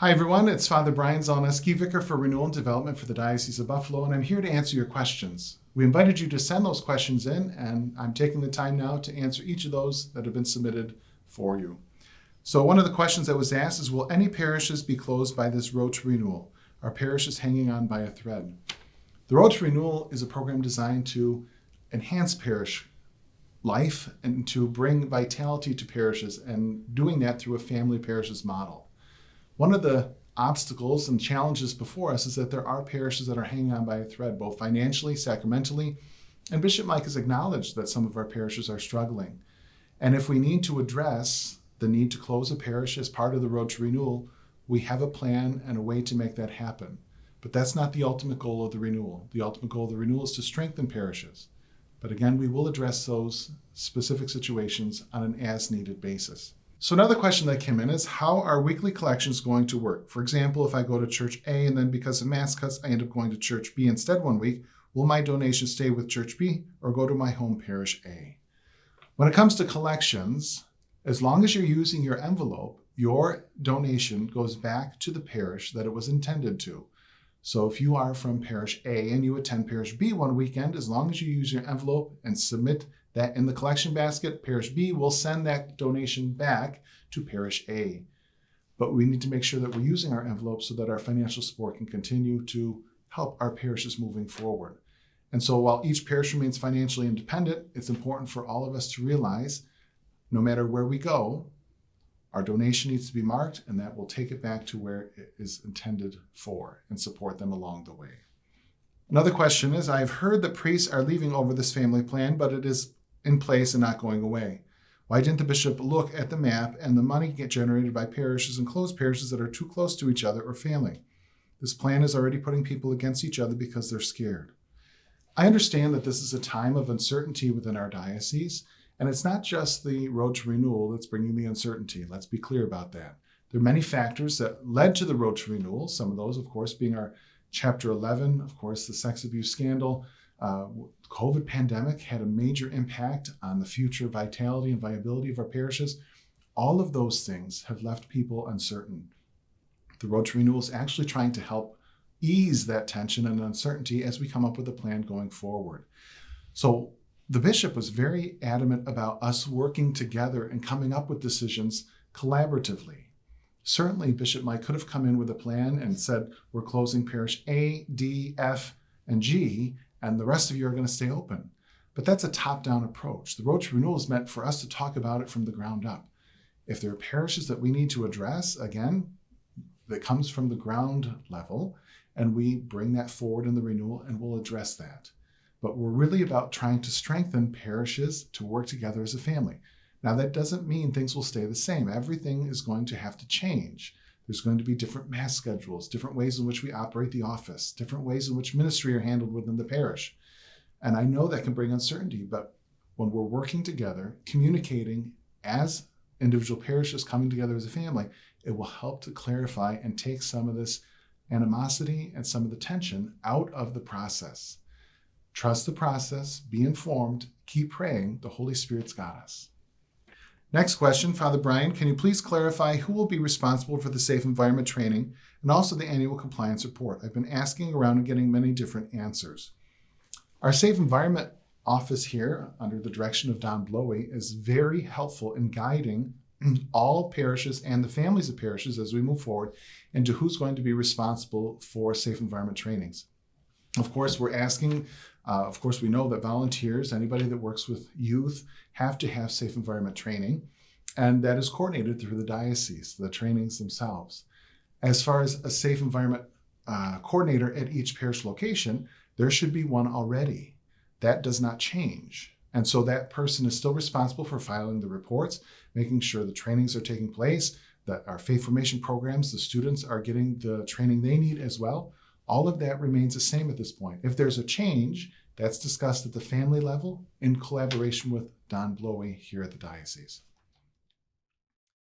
Hi everyone, it's Father Brian Zeleneski, Vicar for Renewal and Development for the Diocese of Buffalo, and I'm here to answer your questions. We invited you to send those questions in, and I'm taking the time now to answer each of those that have been submitted for you. So one of the questions that was asked is, will any parishes be closed by this Road to Renewal? Are parishes hanging on by a thread? The Road to Renewal is a program designed to enhance parish life and to bring vitality to parishes, and doing that through a family parishes model. One of the obstacles and challenges before us is that there are parishes that are hanging on by a thread, both financially, sacramentally, and Bishop Mike has acknowledged that some of our parishes are struggling. And if we need to address the need to close a parish as part of the Road to Renewal, we have a plan and a way to make that happen. But that's not the ultimate goal of the renewal. The ultimate goal of the renewal is to strengthen parishes. But again, we will address those specific situations on an as-needed basis. So another question that came in is, how are weekly collections going to work? For example, if I go to Church A and then because of mass cuts, I end up going to Church B instead one week, will my donation stay with Church B or go to my home parish A? When it comes to collections, as long as you're using your envelope, your donation goes back to the parish that it was intended to. So if you are from Parish A and you attend Parish B one weekend, as long as you use your envelope and submit that in the collection basket, Parish B will send that donation back to Parish A. But we need to make sure that we're using our envelope so that our financial support can continue to help our parishes moving forward. And so while each parish remains financially independent, it's important for all of us to realize, no matter where we go, our donation needs to be marked, and that will take it back to where it is intended for and support them along the way. Another question is, I've heard that priests are leaving over this family plan, but it is in place and not going away. Why didn't the bishop look at the map and the money get generated by parishes and close parishes that are too close to each other or family? This plan is already putting people against each other because they're scared. I understand that this is a time of uncertainty within our diocese, and it's not just the Road to Renewal that's bringing the uncertainty. Let's be clear about that. There are many factors that led to the Road to Renewal, some of those, of course, being our Chapter 11, of course, the sex abuse scandal. COVID pandemic had a major impact on the future vitality and viability of our parishes. All of those things have left people uncertain. The Road to Renewal is actually trying to help ease that tension and uncertainty as we come up with a plan going forward. So the bishop was very adamant about us working together and coming up with decisions collaboratively. Certainly, Bishop Mike could have come in with a plan and said, we're closing parish A, D, F, and G, and the rest of you are going to stay open. But that's a top-down approach. The Road to Renewal is meant for us to talk about it from the ground up. If there are parishes that we need to address, again, that comes from the ground level, and we bring that forward in the renewal, and we'll address that. But we're really about trying to strengthen parishes to work together as a family. Now, that doesn't mean things will stay the same. Everything is going to have to change. There's going to be different mass schedules, different ways in which we operate the office, different ways in which ministry are handled within the parish. And I know that can bring uncertainty, but when we're working together, communicating as individual parishes coming together as a family, it will help to clarify and take some of this animosity and some of the tension out of the process. Trust the process, be informed, keep praying. The Holy Spirit's got us. Next question, Father Brian, can you please clarify who will be responsible for the safe environment training and also the annual compliance report? I've been asking around and getting many different answers. Our safe environment office here, under the direction of Don Blowy, is very helpful in guiding all parishes and the families of parishes as we move forward into who's going to be responsible for safe environment trainings. Of course, we're asking, we know that volunteers, anybody that works with youth, have to have safe environment training, and that is coordinated through the diocese, the trainings themselves. As far as a safe environment coordinator at each parish location, there should be one already. That does not change. And so that person is still responsible for filing the reports, making sure the trainings are taking place, that our faith formation programs, the students are getting the training they need as well. All of that remains the same at this point. If there's a change, that's discussed at the family level in collaboration with Don Blowy here at the diocese.